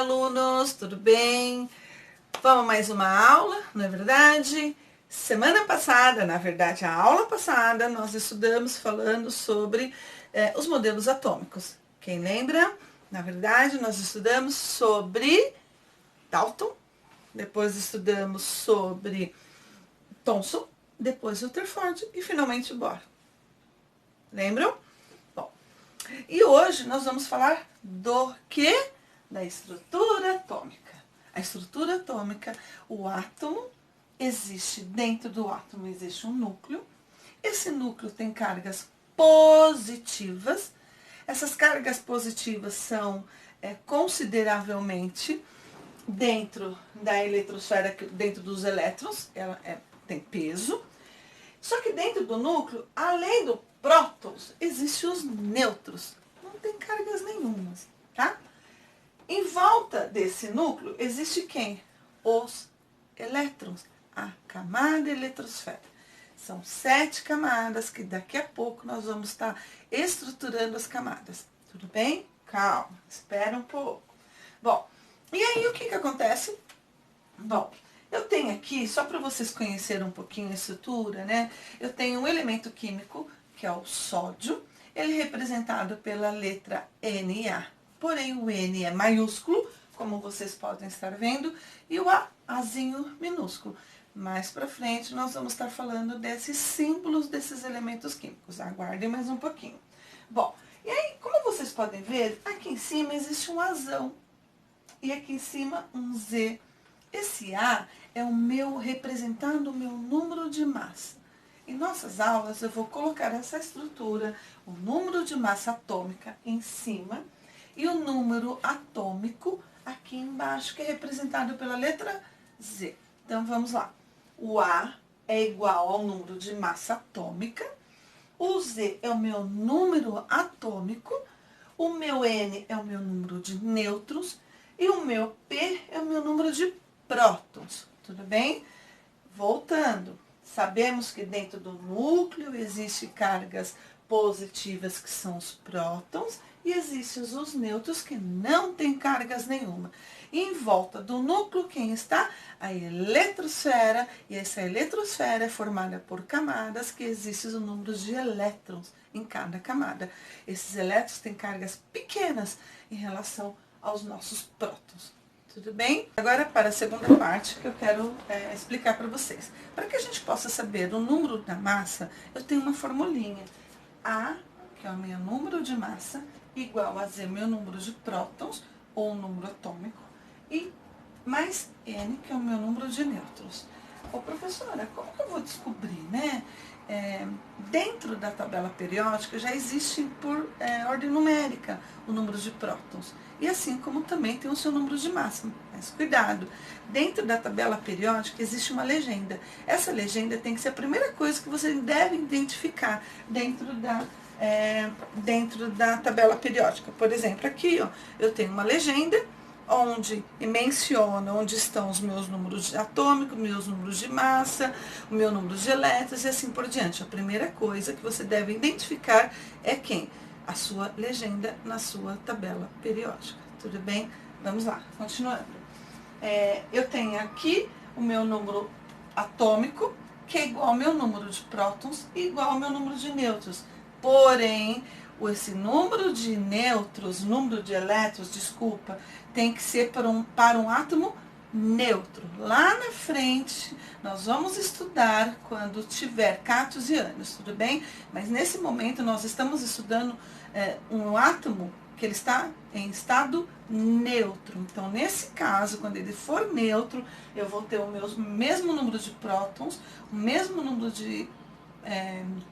alunos, tudo bem? Vamos mais uma aula, não é verdade? Semana passada, na verdade, a aula passada, nós estudamos falando sobre os modelos atômicos. Quem lembra? Na verdade, nós estudamos sobre Dalton, depois estudamos sobre Thomson, depois Rutherford e finalmente Bohr. Lembram? Bom, e hoje nós vamos falar do quê? Da estrutura atômica. A estrutura atômica, o átomo, existe dentro do átomo, existe um núcleo. Esse núcleo tem cargas positivas. Essas cargas positivas são consideravelmente dentro da eletrosfera, dentro dos elétrons, ela tem peso. Só que dentro do núcleo, além do prótons, existem os nêutrons. Não tem cargas nenhumas, tá? Em volta desse núcleo existe quem? Os elétrons, a camada eletrosfera. São 7 camadas que daqui a pouco nós vamos estar estruturando as camadas. Tudo bem? Calma, espera um pouco. Bom, e aí o que acontece? Bom, eu tenho aqui, só para vocês conhecerem um pouquinho a estrutura, né? Eu tenho um elemento químico, que é o sódio. Ele é representado pela letra Na. Porém, o N é maiúsculo, como vocês podem estar vendo, e o Azinho minúsculo. Mais para frente, nós vamos estar falando desses símbolos desses elementos químicos. Aguardem mais um pouquinho. Bom, e aí, como vocês podem ver, aqui em cima existe um Azão e aqui em cima um Z. Esse A é o meu, representando o meu número de massa. Em nossas aulas, eu vou colocar essa estrutura, o número de massa atômica em cima e o número atômico aqui embaixo, que é representado pela letra Z. Então, vamos lá. O A é igual ao número de massa atômica, o Z é o meu número atômico, o meu N é o meu número de nêutrons e o meu P é o meu número de prótons. Tudo bem? Voltando. Sabemos que dentro do núcleo existem cargas positivas, que são os prótons, e existem os nêutrons, que não têm cargas nenhuma. E em volta do núcleo, quem está? A eletrosfera, e essa eletrosfera é formada por camadas, que existem o número de elétrons em cada camada. Esses elétrons têm cargas pequenas em relação aos nossos prótons. Tudo bem? Agora para a segunda parte que eu quero explicar para vocês. Para que a gente possa saber o número da massa, eu tenho uma formulinha. A, que é o meu número de massa, igual a Z, meu número de prótons, ou número atômico, e mais N, que é o meu número de nêutrons. Ô, professora, como que eu vou descobrir, né? Dentro da tabela periódica já existe por ordem numérica o número de prótons. E assim como também tem o seu número de massa. Mas cuidado, dentro da tabela periódica existe uma legenda. Essa legenda tem que ser a primeira coisa que você deve identificar dentro da tabela periódica. Por exemplo, aqui ó, eu tenho uma legenda onde menciona onde estão os meus números atômicos, meus números de massa, o meu número de elétrons e assim por diante. A primeira coisa que você deve identificar é quem? A sua legenda na sua tabela periódica. Tudo bem? Vamos lá, continuando. Eu tenho aqui o meu número atômico, que é igual ao meu número de prótons e igual ao meu número de nêutrons. Porém, esse número de nêutrons, número de elétrons, desculpa, tem que ser para um átomo neutro. Lá na frente, nós vamos estudar quando tiver cátions e ânions, tudo bem? Mas nesse momento, nós estamos estudando um átomo que ele está em estado neutro. Então, nesse caso, quando ele for neutro, eu vou ter o mesmo número de prótons, o mesmo número de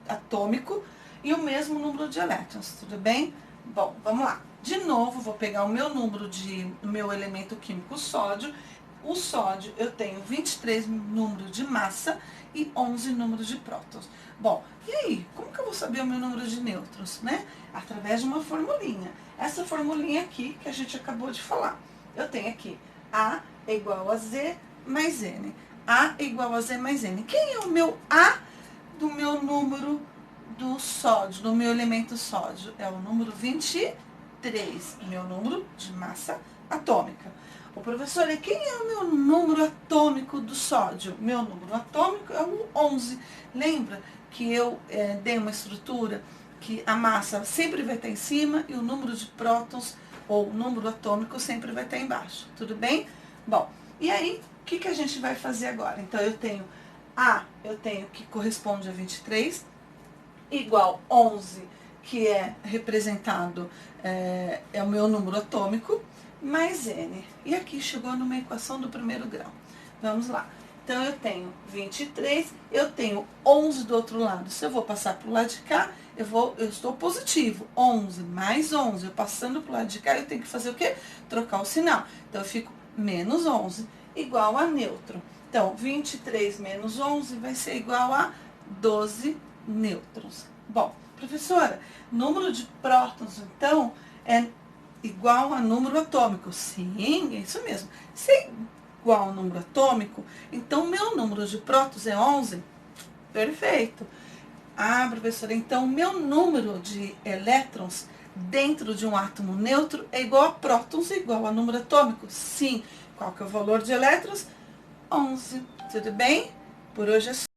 atômico, e o mesmo número de elétrons, tudo bem? Bom, vamos lá. De novo, vou pegar o meu número o meu elemento químico sódio. O sódio, eu tenho 23 números de massa e 11 números de prótons. Bom, e aí, como que eu vou saber o meu número de nêutrons, né? Através de uma formulinha. Essa formulinha aqui, que a gente acabou de falar. Eu tenho aqui A é igual a Z mais N. A é igual a Z mais N. Quem é o meu A do meu número do sódio, do meu elemento sódio? É o número 23, meu número de massa atômica. Ô, professora, e quem é o meu número atômico do sódio? Meu número atômico é o 11. Lembra que eu dei uma estrutura que a massa sempre vai estar em cima e o número de prótons ou o número atômico sempre vai estar embaixo, tudo bem? Bom, e aí, o que a gente vai fazer agora? Então, eu tenho que corresponde a 23, igual 11, que é representado, é o meu número atômico, mais N. E aqui chegou numa equação do primeiro grau. Vamos lá. Então, eu tenho 23, eu tenho 11 do outro lado. Se eu vou passar para o lado de cá, eu estou positivo. 11 mais 11. Eu passando para o lado de cá, eu tenho que fazer o quê? Trocar o sinal. Então, eu fico menos 11, igual a neutro. Então, 23 menos 11 vai ser igual a 12 nêutrons. Bom, professora, número de prótons, então, é igual a número atômico. Sim, é isso mesmo. Se é igual ao número atômico, então meu número de prótons é 11. Perfeito. Ah, professora, então meu número de elétrons dentro de um átomo neutro é igual a prótons, igual a número atômico? Sim. Qual que é o valor de elétrons? 11. Tudo bem? Por hoje é só.